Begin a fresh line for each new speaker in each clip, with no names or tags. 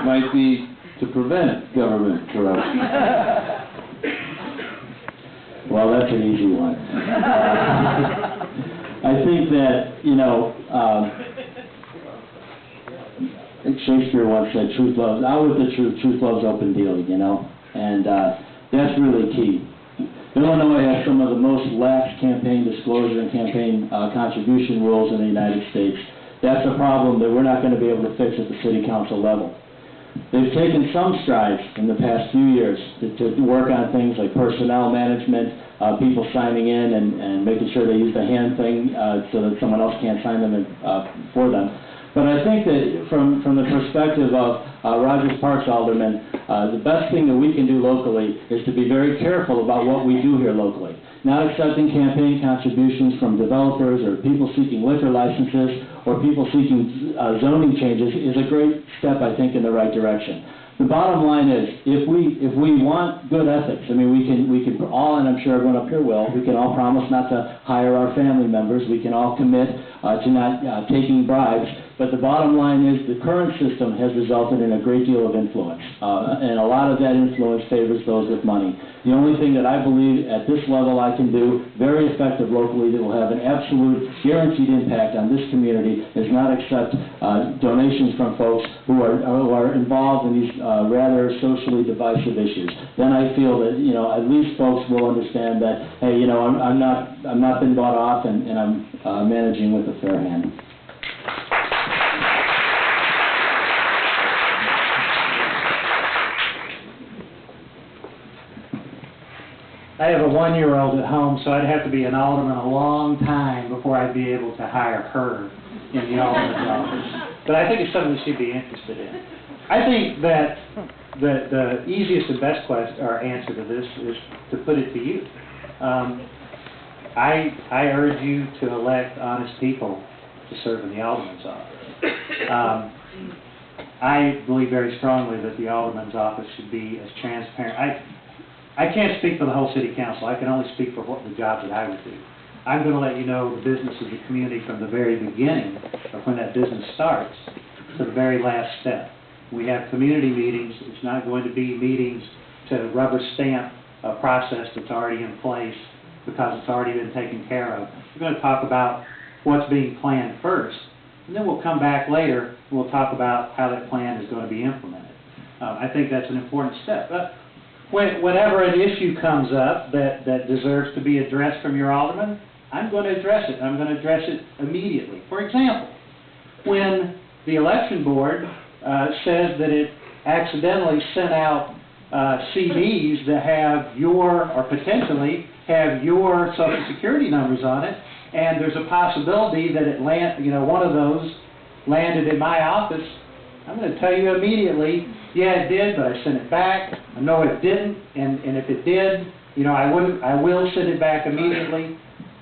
might be to prevent government corruption.
Well, that's an easy one. I think that, you know, Shakespeare once said, truth loves, out with the truth loves open dealing, you know, and that's really key. Illinois has some of the most lax campaign disclosure and campaign contribution rules in the United States. That's a problem that we're not going to be able to fix at the city council level. They've taken some strides in the past few years to work on things like personnel management, people signing in and making sure they use the hand thing so that someone else can't sign them for them. But I think that from the perspective of Rogers Park's alderman, the best thing that we can do locally is to be very careful about what we do here locally. Not accepting campaign contributions from developers or people seeking liquor licenses or people seeking zoning changes is a great step, I think, in the right direction. The bottom line is, if we want good ethics, I mean, we can all, and I'm sure everyone up here will, we can all promise not to hire our family members, we can all commit to not taking bribes, but the bottom line is the current system has resulted in a great deal of influence, and a lot of that influence favors those with money. The only thing that I believe at this level I can do very effective locally that will have an absolute guaranteed impact on this community is not accept donations from folks who are involved in these rather socially divisive issues. Then I feel that, you know, at least folks will understand that, hey, you know, I'm not been bought off and I'm managing with a fair hand.
I have a 1-year-old at home, so I'd have to be an alderman a long time before I'd be able to hire her in the alderman's office. But I think it's something she'd be interested in. I think that the easiest and best answer to this is to put it to you. I urge you to elect honest people to serve in the alderman's office. I believe very strongly that the alderman's office should be as transparent. I can't speak for the whole city council. I can only speak for the jobs that I would do. I'm going to let you know the business of the community from the very beginning of when that business starts to the very last step. We have community meetings. It's not going to be meetings to rubber stamp a process that's already in place because it's already been taken care of. We're going to talk about what's being planned first, and then we'll come back later and we'll talk about how that plan is going to be implemented. I think that's an important step. Whenever an issue comes up that deserves to be addressed from your alderman, I'm going to address it. I'm going to address it immediately. For example, when the election board says that it accidentally sent out CDs that have or potentially have your Social Security numbers on it, and there's a possibility that one of those landed in my office, I'm going to tell you immediately, yeah, it did, but I sent it back. I know it didn't, and if it did, you know, I will send it back immediately.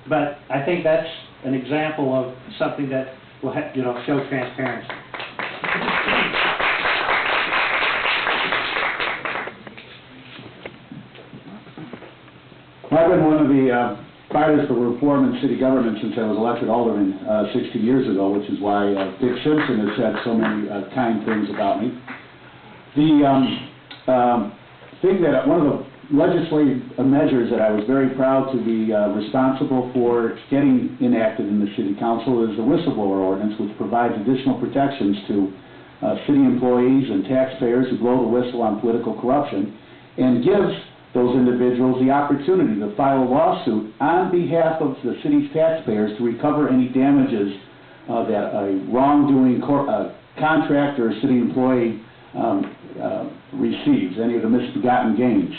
But I think that's an example of something that will, show transparency.
I've been one of the fighters for reform in city government since I was elected alderman 60 years ago, which is why Dick Simpson has said so many kind things about me. The thing that one of the legislative measures that I was very proud to be responsible for getting enacted in the city council is the whistleblower ordinance, which provides additional protections to city employees and taxpayers who blow the whistle on political corruption, and gives those individuals the opportunity to file a lawsuit on behalf of the city's taxpayers to recover any damages that a wrongdoing contractor or city employee receives, any of the misbegotten gains.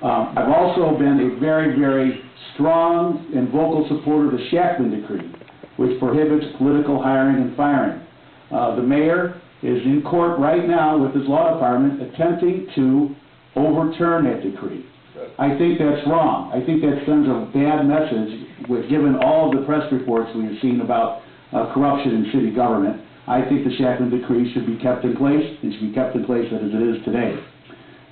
I've also been a very, very strong and vocal supporter of the Shackman Decree, which prohibits political hiring and firing. The mayor is in court right now with his law department attempting to overturn that decree. I think that's wrong. I think that sends a bad message, given all of the press reports we've seen about corruption in city government. I think the Shackman Decree should be kept in place, and should be kept in place as it is today.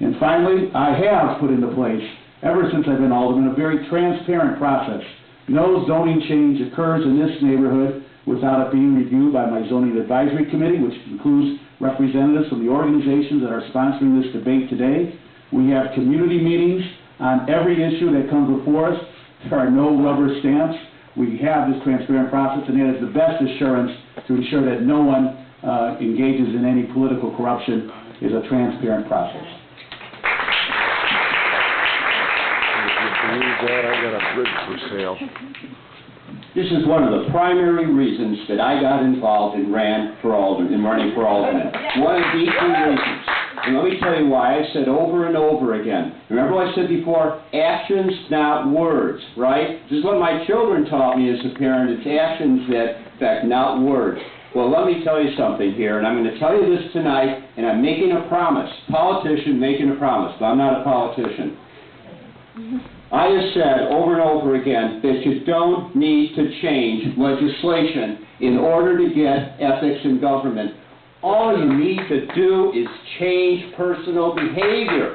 And finally, I have put into place, ever since I've been alderman, a very transparent process. No zoning change occurs in this neighborhood without it being reviewed by my zoning advisory committee, which includes representatives from the organizations that are sponsoring this debate today. We have community meetings on every issue that comes before us. There are no rubber stamps. We have this transparent process, and it is the best assurance to ensure that no one engages in any political corruption is a transparent process.
I got a bridge for sale.
This is one of the primary reasons that I got involved and running for alderman. One of the key reasons. And let me tell you why. I've said over and over again. Remember what I said before? Actions, not words, right? This is what my children taught me as a parent. It's actions that affect, not words. Well, let me tell you something here, and I'm going to tell you this tonight, and I'm making a promise. Politician making a promise, but I'm not a politician. I have said over and over again that you don't need to change legislation in order to get ethics in government. All you need to do is change personal behavior.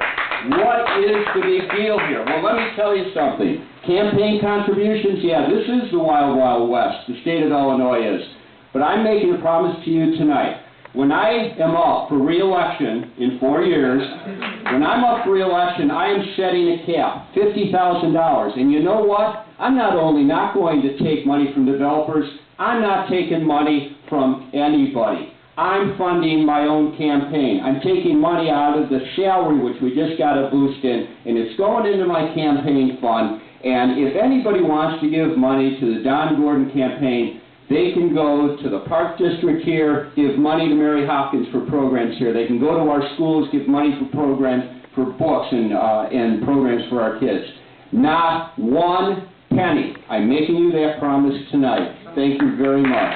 What is the big deal here? Well, let me tell you something. Campaign contributions, yeah, this is the wild, wild west, the state of Illinois is. But I'm making a promise to you tonight. When I am up for re-election in 4 years, when I'm up for re-election, I am setting a cap, $50,000. And you know what? I'm not only not going to take money from developers, I'm not taking money from anybody. I'm funding my own campaign. I'm taking money out of the salary, which we just got a boost in, and it's going into my campaign fund. And if anybody wants to give money to the Don Gordon campaign, they can go to the Park District here, give money to Mary Hopkins for programs here. They can go to our schools, give money for programs, for books and programs for our kids. Not one penny. I'm making you that promise tonight. Thank you very much.